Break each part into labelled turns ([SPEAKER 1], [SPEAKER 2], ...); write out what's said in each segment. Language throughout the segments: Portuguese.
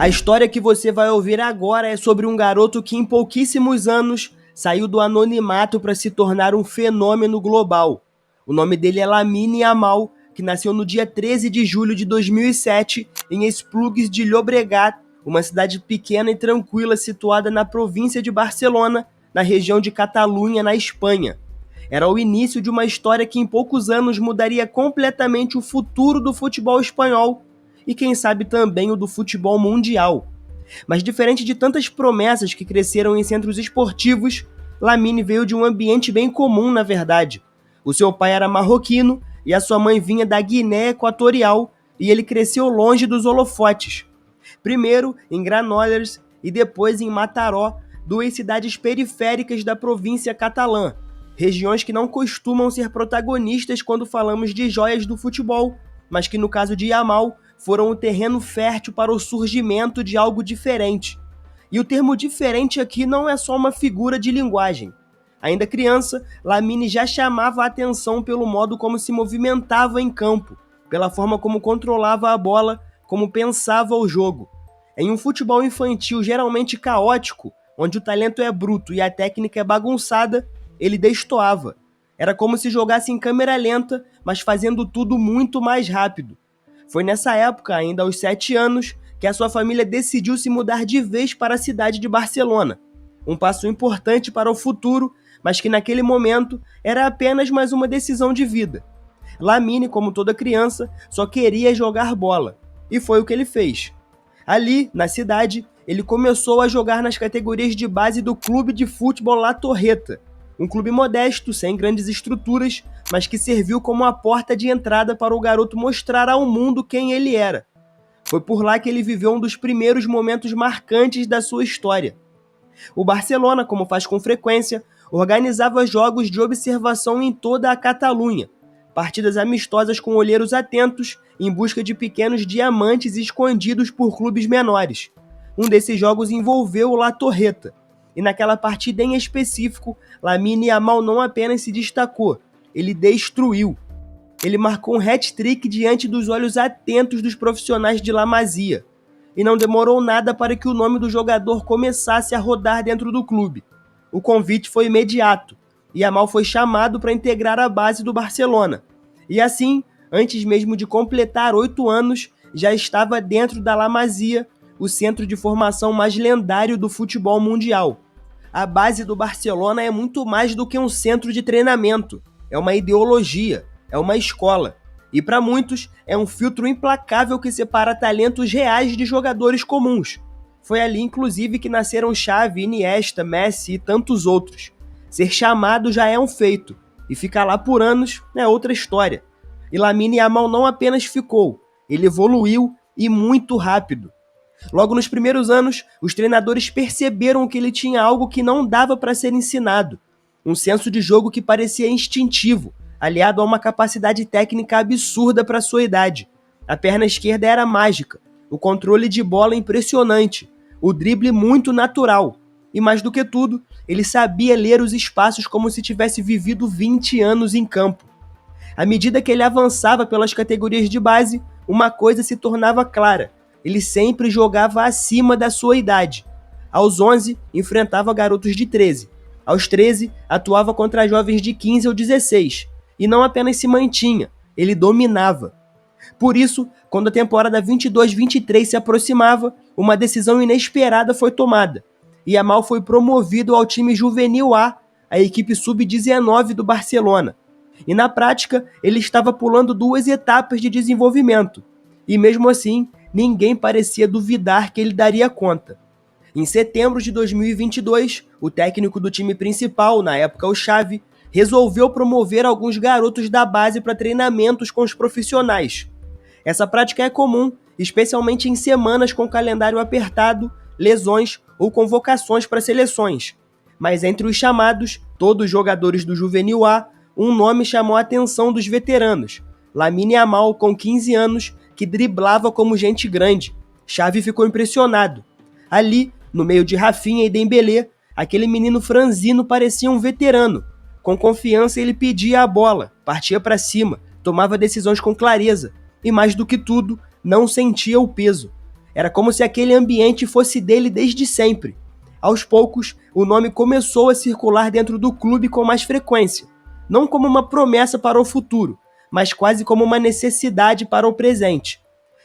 [SPEAKER 1] A história que você vai ouvir agora é sobre um garoto que em pouquíssimos anos saiu do anonimato para se tornar um fenômeno global. O nome dele é Lamine Yamal, que nasceu no dia 13 de julho de 2007 em Esplugues de Llobregat, uma cidade pequena e tranquila situada na província de Barcelona, na região de Catalunha, na Espanha. Era o início de uma história que em poucos anos mudaria completamente o futuro do futebol espanhol e quem sabe também o do futebol mundial. Mas diferente de tantas promessas que cresceram em centros esportivos, Lamine veio de um ambiente bem comum, na verdade. O seu pai era marroquino e a sua mãe vinha da Guiné Equatorial, e ele cresceu longe dos holofotes. Primeiro em Granollers e depois em Mataró, duas cidades periféricas da província catalã, regiões que não costumam ser protagonistas quando falamos de joias do futebol, mas que no caso de Yamal foram o terreno fértil para o surgimento de algo diferente. E o termo diferente aqui não é só uma figura de linguagem. Ainda criança, Lamine já chamava a atenção pelo modo como se movimentava em campo, pela forma como controlava a bola, como pensava o jogo. Em um futebol infantil geralmente caótico, onde o talento é bruto e a técnica é bagunçada, ele destoava. Era como se jogasse em câmera lenta, mas fazendo tudo muito mais rápido. Foi nessa época, ainda aos 7 anos, que a sua família decidiu se mudar de vez para a cidade de Barcelona. Um passo importante para o futuro, mas que naquele momento era apenas mais uma decisão de vida. Lamine, como toda criança, só queria jogar bola, e foi o que ele fez. Ali, na cidade, ele começou a jogar nas categorias de base do Clube de Futebol La Torreta, um clube modesto, sem grandes estruturas, mas que serviu como a porta de entrada para o garoto mostrar ao mundo quem ele era. Foi por lá que ele viveu um dos primeiros momentos marcantes da sua história. O Barcelona, como faz com frequência, organizava jogos de observação em toda a Catalunha, partidas amistosas com olheiros atentos em busca de pequenos diamantes escondidos por clubes menores. Um desses jogos envolveu o La Torreta, e naquela partida em específico, Lamine Yamal não apenas se destacou, ele destruiu. Ele marcou um hat-trick diante dos olhos atentos dos profissionais de La Masia, e não demorou nada para que o nome do jogador começasse a rodar dentro do clube. O convite foi imediato, e Yamal foi chamado para integrar a base do Barcelona. E assim, antes mesmo de completar 8 anos, já estava dentro da La Masia, o centro de formação mais lendário do futebol mundial. A base do Barcelona é muito mais do que um centro de treinamento, é uma ideologia, é uma escola. E para muitos, é um filtro implacável que separa talentos reais de jogadores comuns. Foi ali, inclusive, que nasceram Xavi, Iniesta, Messi e tantos outros. Ser chamado já é um feito, e ficar lá por anos é outra história. E Lamine Yamal não apenas ficou, ele evoluiu e muito rápido. Logo nos primeiros anos, os treinadores perceberam que ele tinha algo que não dava para ser ensinado. Um senso de jogo que parecia instintivo, aliado a uma capacidade técnica absurda para sua idade. A perna esquerda era mágica, o controle de bola impressionante, o drible muito natural. E mais do que tudo, ele sabia ler os espaços como se tivesse vivido 20 anos em campo. À medida que ele avançava pelas categorias de base, uma coisa se tornava clara: ele sempre jogava acima da sua idade. Aos 11, enfrentava garotos de 13. Aos 13, atuava contra jovens de 15 ou 16. E não apenas se mantinha, ele dominava. Por isso, quando a temporada 22-23 se aproximava, uma decisão inesperada foi tomada. Yamal foi promovido ao time Juvenil A, a equipe sub-19 do Barcelona. E na prática, ele estava pulando 2 etapas de desenvolvimento. E mesmo assim, ninguém parecia duvidar que ele daria conta. Em setembro de 2022, o técnico do time principal, na época o Xavi, resolveu promover alguns garotos da base para treinamentos com os profissionais. Essa prática é comum, especialmente em semanas com calendário apertado, lesões ou convocações para seleções. Mas entre os chamados, todos jogadores do Juvenil A, um nome chamou a atenção dos veteranos: Lamine Yamal, com 15 anos, que driblava como gente grande. Xavi ficou impressionado. Ali, no meio de Rafinha e Dembélé, aquele menino franzino parecia um veterano. Com confiança ele pedia a bola, partia para cima, tomava decisões com clareza e, mais do que tudo, não sentia o peso. Era como se aquele ambiente fosse dele desde sempre. Aos poucos, o nome começou a circular dentro do clube com mais frequência, não como uma promessa para o futuro, mas quase como uma necessidade para o presente.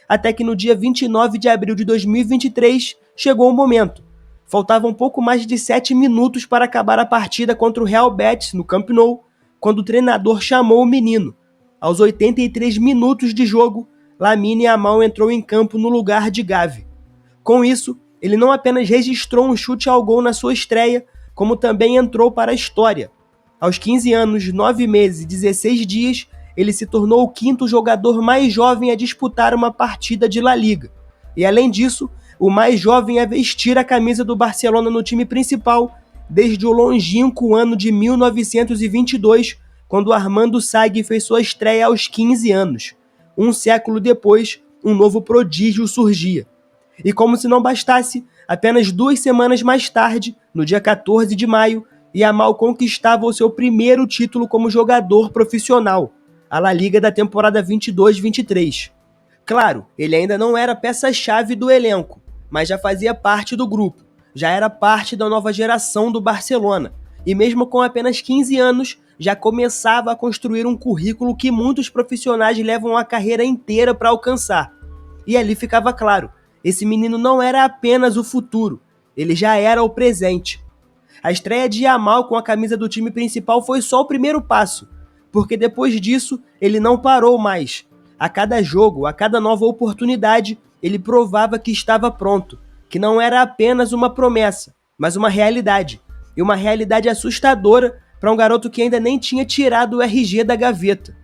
[SPEAKER 1] Até que no dia 29 de abril de 2023 chegou o momento. Faltavam pouco mais de 7 minutos para acabar a partida contra o Real Betis no Camp Nou, quando o treinador chamou o menino. Aos 83 minutos de jogo, Lamine Yamal entrou em campo no lugar de Gavi. Com isso, ele não apenas registrou um chute ao gol na sua estreia, como também entrou para a história. Aos 15 anos, 9 meses e 16 dias, ele se tornou o quinto jogador mais jovem a disputar uma partida de La Liga. E além disso, o mais jovem a vestir a camisa do Barcelona no time principal desde o longínquo ano de 1922, quando Armando Sagi fez sua estreia aos 15 anos. Um século depois, um novo prodígio surgia. E como se não bastasse, apenas 2 semanas mais tarde, no dia 14 de maio, Yamal conquistava o seu primeiro título como jogador profissional, a La Liga da temporada 22-23. Claro, ele ainda não era peça-chave do elenco, mas já fazia parte do grupo, já era parte da nova geração do Barcelona, e mesmo com apenas 15 anos, já começava a construir um currículo que muitos profissionais levam a carreira inteira para alcançar. E ali ficava claro, esse menino não era apenas o futuro, ele já era o presente. A estreia de Yamal com a camisa do time principal foi só o primeiro passo, porque depois disso ele não parou mais. A cada jogo, a cada nova oportunidade, ele provava que estava pronto, que não era apenas uma promessa, mas uma realidade. E uma realidade assustadora para um garoto que ainda nem tinha tirado o RG da gaveta.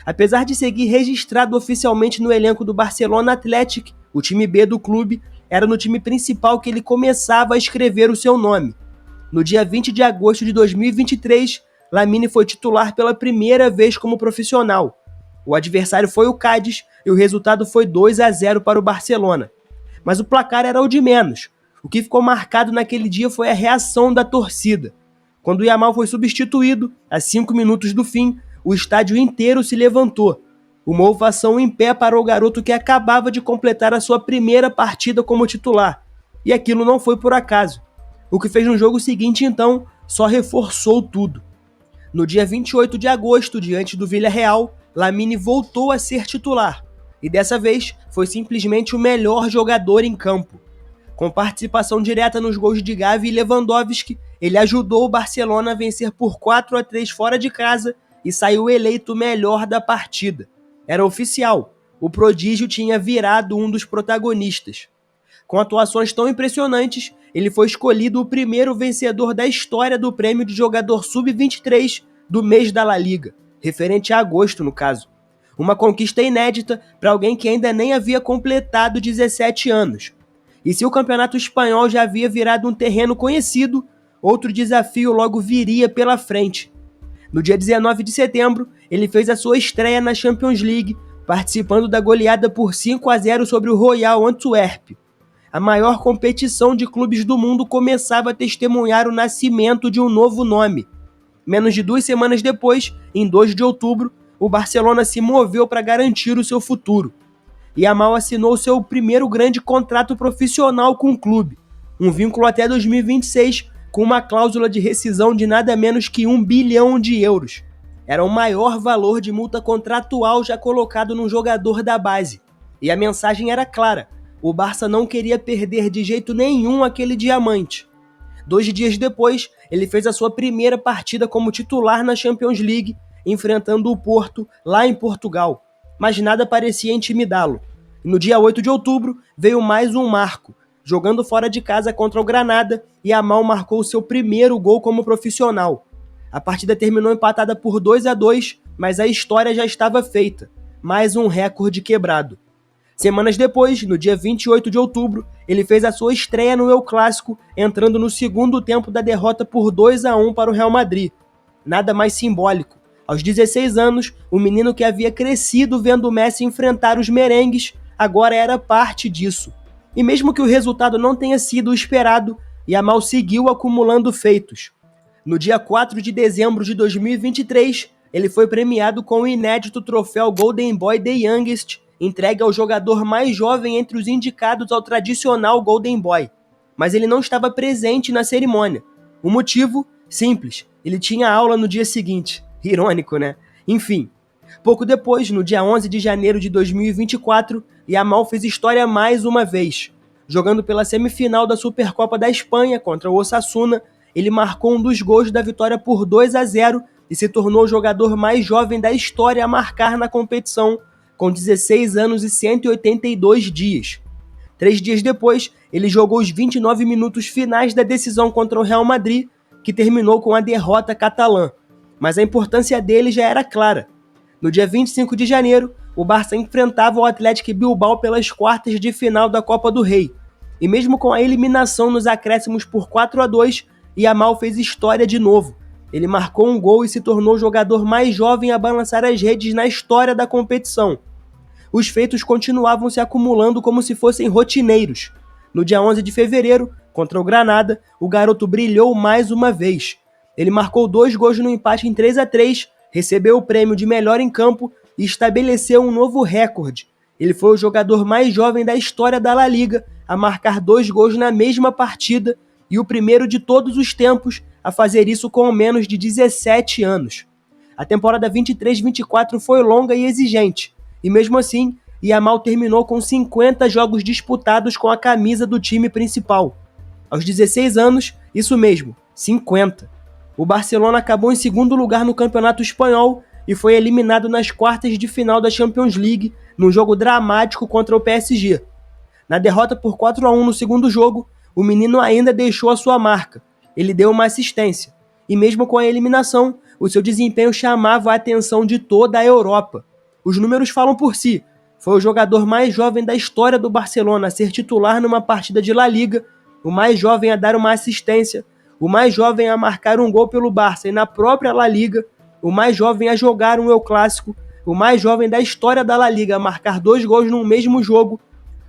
[SPEAKER 1] Apesar de seguir registrado oficialmente no elenco do Barcelona Athletic, o time B do clube, era no time principal que ele começava a escrever o seu nome. No dia 20 de agosto de 2023, Lamine foi titular pela primeira vez como profissional. O adversário foi o Cádiz e o resultado foi 2-0 para o Barcelona. Mas o placar era o de menos. O que ficou marcado naquele dia foi a reação da torcida. Quando o Yamal foi substituído, a 5 minutos do fim, o estádio inteiro se levantou. Uma ovação em pé para o garoto que acabava de completar a sua primeira partida como titular. E aquilo não foi por acaso. O que fez no jogo seguinte, então, só reforçou tudo. No dia 28 de agosto, diante do Villarreal, Lamine voltou a ser titular. E dessa vez, foi simplesmente o melhor jogador em campo. Com participação direta nos gols de Gavi e Lewandowski, ele ajudou o Barcelona a vencer por 4-3 fora de casa e saiu eleito o melhor da partida. Era oficial, o prodígio tinha virado um dos protagonistas. Com atuações tão impressionantes, ele foi escolhido o primeiro vencedor da história do prêmio de jogador sub-23 do mês da La Liga, referente a agosto no caso. Uma conquista inédita para alguém que ainda nem havia completado 17 anos. E se o campeonato espanhol já havia virado um terreno conhecido, outro desafio logo viria pela frente. No dia 19 de setembro, ele fez a sua estreia na Champions League, participando da goleada por 5-0 sobre o Royal Antwerp. A maior competição de clubes do mundo começava a testemunhar o nascimento de um novo nome. Menos de 2 semanas depois, em 2 de outubro, o Barcelona se moveu para garantir o seu futuro. Yamal assinou seu primeiro grande contrato profissional com o clube, um vínculo até 2026, com uma cláusula de rescisão de nada menos que 1 bilhão de euros. Era o maior valor de multa contratual já colocado num jogador da base. E a mensagem era clara, o Barça não queria perder de jeito nenhum aquele diamante. 2 dias depois, ele fez a sua primeira partida como titular na Champions League, enfrentando o Porto, lá em Portugal. Mas nada parecia intimidá-lo. No dia 8 de outubro, veio mais um marco. Jogando fora de casa contra o Granada, Yamal marcou seu primeiro gol como profissional. A partida terminou empatada por 2-2, mas a história já estava feita. Mais um recorde quebrado. Semanas depois, no dia 28 de outubro, ele fez a sua estreia no El Clásico, entrando no segundo tempo da derrota por 2-1 para o Real Madrid. Nada mais simbólico. Aos 16 anos, o menino que havia crescido vendo o Messi enfrentar os merengues, agora era parte disso. E mesmo que o resultado não tenha sido o esperado, Yamal seguiu acumulando feitos. No dia 4 de dezembro de 2023, ele foi premiado com o inédito troféu Golden Boy The Youngest entregue ao jogador mais jovem entre os indicados ao tradicional Golden Boy. Mas ele não estava presente na cerimônia. O motivo? Simples, ele tinha aula no dia seguinte. Irônico, né? Enfim, pouco depois, no dia 11 de janeiro de 2024, Yamal fez história mais uma vez. Jogando pela semifinal da Supercopa da Espanha contra o Osasuna, ele marcou um dos gols da vitória por 2-0 e se tornou o jogador mais jovem da história a marcar na competição, com 16 anos e 182 dias. 3 dias depois, ele jogou os 29 minutos finais da decisão contra o Real Madrid, que terminou com a derrota catalã. Mas a importância dele já era clara. No dia 25 de janeiro, o Barça enfrentava o Athletic Bilbao pelas quartas de final da Copa do Rei. E mesmo com a eliminação nos acréscimos por 4-2, Yamal fez história de novo. Ele marcou um gol e se tornou o jogador mais jovem a balançar as redes na história da competição. Os feitos continuavam se acumulando como se fossem rotineiros. No dia 11 de fevereiro, contra o Granada, o garoto brilhou mais uma vez. Ele marcou 2 gols no empate em 3-3, recebeu o prêmio de melhor em campo e estabeleceu um novo recorde. Ele foi o jogador mais jovem da história da La Liga a marcar 2 gols na mesma partida e o primeiro de todos os tempos a fazer isso com menos de 17 anos. A temporada 23-24 foi longa e exigente, e mesmo assim, Yamal terminou com 50 jogos disputados com a camisa do time principal. Aos 16 anos, isso mesmo, 50. O Barcelona acabou em segundo lugar no Campeonato Espanhol e foi eliminado nas quartas de final da Champions League, num jogo dramático contra o PSG. Na derrota por 4-1 no segundo jogo, o menino ainda deixou a sua marca. Ele deu uma assistência. E mesmo com a eliminação, o seu desempenho chamava a atenção de toda a Europa. Os números falam por si. Foi o jogador mais jovem da história do Barcelona a ser titular numa partida de La Liga, o mais jovem a dar uma assistência, o mais jovem a marcar um gol pelo Barça e na própria La Liga, o mais jovem a jogar um El Clássico, o mais jovem da história da La Liga a marcar 2 gols num mesmo jogo,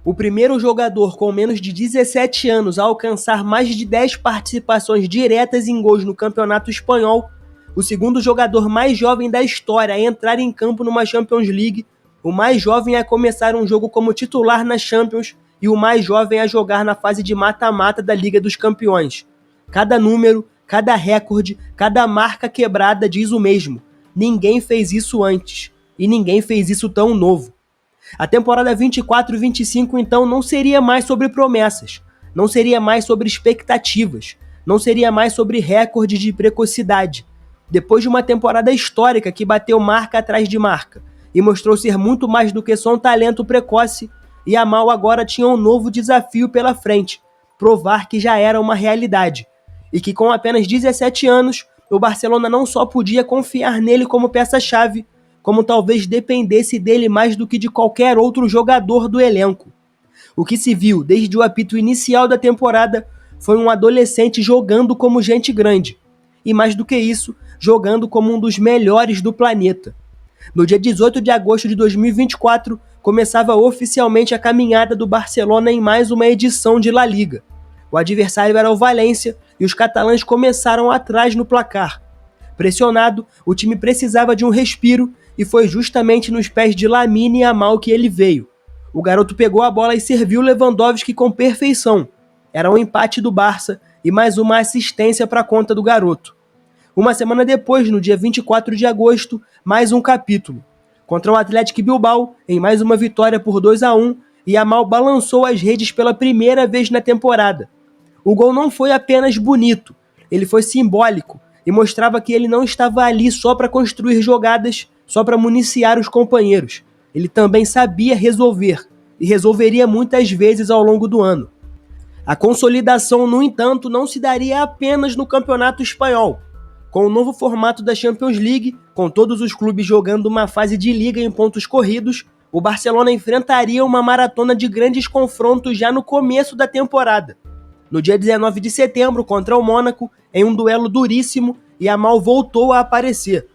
[SPEAKER 1] o primeiro jogador com menos de 17 anos a alcançar mais de 10 participações diretas em gols no Campeonato Espanhol, o segundo jogador mais jovem da história a entrar em campo numa Champions League, o mais jovem a começar um jogo como titular na Champions e o mais jovem a jogar na fase de mata-mata da Liga dos Campeões. Cada número, cada recorde, cada marca quebrada diz o mesmo. Ninguém fez isso antes. E ninguém fez isso tão novo. A temporada 24-25 então não seria mais sobre promessas. Não seria mais sobre expectativas. Não seria mais sobre recordes de precocidade. Depois de uma temporada histórica que bateu marca atrás de marca e mostrou ser muito mais do que só um talento precoce, Yamal agora tinha um novo desafio pela frente, provar que já era uma realidade, e que com apenas 17 anos, o Barcelona não só podia confiar nele como peça-chave, como talvez dependesse dele mais do que de qualquer outro jogador do elenco. O que se viu desde o apito inicial da temporada foi um adolescente jogando como gente grande, e mais do que isso, jogando como um dos melhores do planeta. No dia 18 de agosto de 2024, começava oficialmente a caminhada do Barcelona em mais uma edição de La Liga. O adversário era o Valência e os catalães começaram atrás no placar. Pressionado, o time precisava de um respiro e foi justamente nos pés de Lamine Yamal que ele veio. O garoto pegou a bola e serviu Lewandowski com perfeição. Era um empate do Barça e mais uma assistência para a conta do garoto. Uma semana depois, no dia 24 de agosto, mais um capítulo. Contra o Athletic Bilbao, em mais uma vitória por 2-1, Yamal balançou as redes pela primeira vez na temporada. O gol não foi apenas bonito, ele foi simbólico e mostrava que ele não estava ali só para construir jogadas, só para municiar os companheiros. Ele também sabia resolver, e resolveria muitas vezes ao longo do ano. A consolidação, no entanto, não se daria apenas no Campeonato Espanhol. Com o novo formato da Champions League, com todos os clubes jogando uma fase de liga em pontos corridos, o Barcelona enfrentaria uma maratona de grandes confrontos já no começo da temporada. No dia 19 de setembro, contra o Mônaco, em um duelo duríssimo, Yamal voltou a aparecer.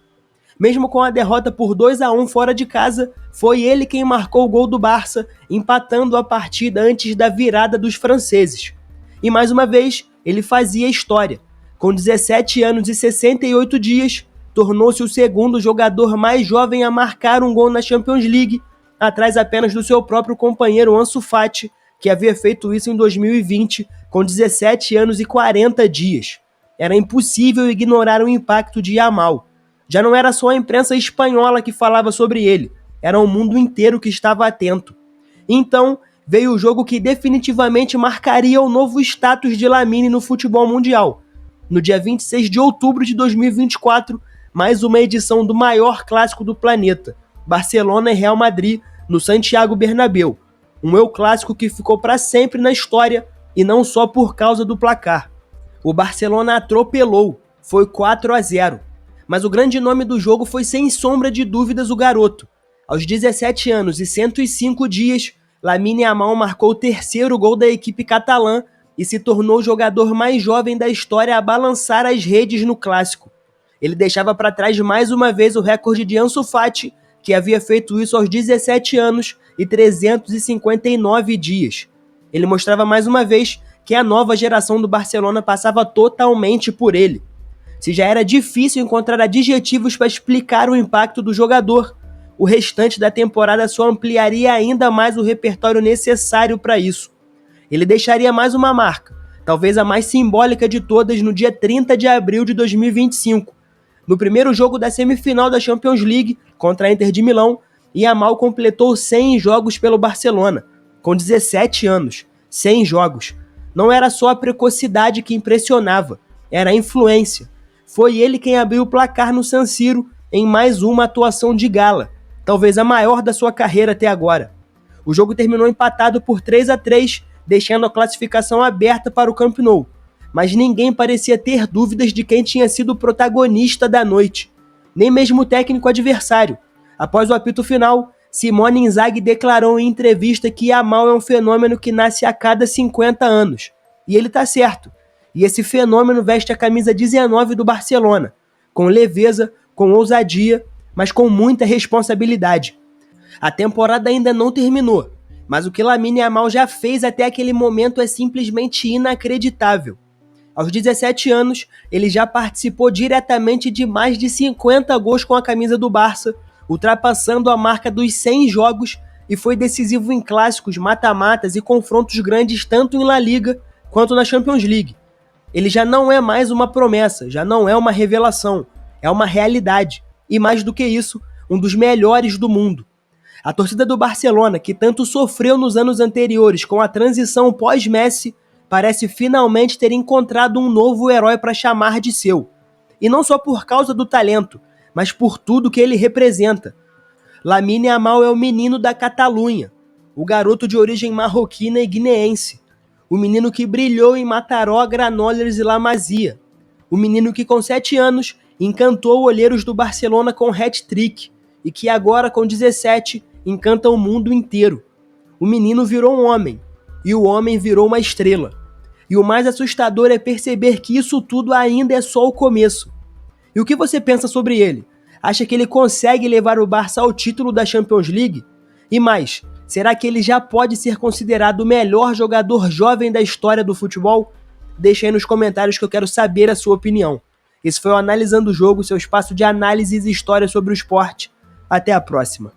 [SPEAKER 1] Mesmo com a derrota por 2-1 fora de casa, foi ele quem marcou o gol do Barça, empatando a partida antes da virada dos franceses. E mais uma vez, ele fazia história. Com 17 anos e 68 dias, tornou-se o segundo jogador mais jovem a marcar um gol na Champions League atrás apenas do seu próprio companheiro Ansu Fati, que havia feito isso em 2020, com 17 anos e 40 dias. Era impossível ignorar o impacto de Yamal. Já não era só a imprensa espanhola que falava sobre ele, era o mundo inteiro que estava atento. Então, veio o jogo que definitivamente marcaria o novo status de Lamine no futebol mundial. No dia 26 de outubro de 2024, mais uma edição do maior clássico do planeta, Barcelona e Real Madrid, no Santiago Bernabéu. Um El Clássico que ficou para sempre na história e não só por causa do placar. O Barcelona atropelou, foi 4-0. Mas o grande nome do jogo foi sem sombra de dúvidas o garoto. Aos 17 anos e 105 dias, Lamine Yamal marcou o terceiro gol da equipe catalã e se tornou o jogador mais jovem da história a balançar as redes no clássico. Ele deixava para trás mais uma vez o recorde de Ansu Fati, que havia feito isso aos 17 anos e 359 dias. Ele mostrava mais uma vez que a nova geração do Barcelona passava totalmente por ele. Se já era difícil encontrar adjetivos para explicar o impacto do jogador, o restante da temporada só ampliaria ainda mais o repertório necessário para isso. Ele deixaria mais uma marca, talvez a mais simbólica de todas, no dia 30 de abril de 2025. No primeiro jogo da semifinal da Champions League, contra a Inter de Milão, Yamal completou 100 jogos pelo Barcelona, com 17 anos. 100 jogos. Não era só a precocidade que impressionava, era a influência. Foi ele quem abriu o placar no San Siro em mais uma atuação de gala, talvez a maior da sua carreira até agora. O jogo terminou empatado por 3-3, deixando a classificação aberta para o Camp Nou. Mas ninguém parecia ter dúvidas de quem tinha sido o protagonista da noite. Nem mesmo o técnico adversário. Após o apito final, Simone Inzaghi declarou em entrevista que Yamal é um fenômeno que nasce a cada 50 anos. E ele tá certo. E esse fenômeno veste a camisa 19 do Barcelona, com leveza, com ousadia, mas com muita responsabilidade. A temporada ainda não terminou, mas o que Lamine Yamal já fez até aquele momento é simplesmente inacreditável. Aos 17 anos, ele já participou diretamente de mais de 50 gols com a camisa do Barça, ultrapassando a marca dos 100 jogos e foi decisivo em clássicos, mata-matas e confrontos grandes tanto em La Liga quanto na Champions League. Ele já não é mais uma promessa, já não é uma revelação, é uma realidade. E mais do que isso, um dos melhores do mundo. A torcida do Barcelona, que tanto sofreu nos anos anteriores com a transição pós-Messi, parece finalmente ter encontrado um novo herói para chamar de seu. E não só por causa do talento, mas por tudo que ele representa. Lamine Yamal é o menino da Catalunha, o garoto de origem marroquina e guineense, o menino que brilhou em Mataró, Granollers e La Masia, o menino que com 7 anos encantou olheiros do Barcelona com hat-trick e que agora com 17 encanta o mundo inteiro. O menino virou um homem e o homem virou uma estrela. E o mais assustador é perceber que isso tudo ainda é só o começo. E o que você pensa sobre ele? Acha que ele consegue levar o Barça ao título da Champions League? E mais, será que ele já pode ser considerado o melhor jogador jovem da história do futebol? Deixa aí nos comentários que eu quero saber a sua opinião. Esse foi o Analisando o Jogo, seu espaço de análises e histórias sobre o esporte. Até a próxima.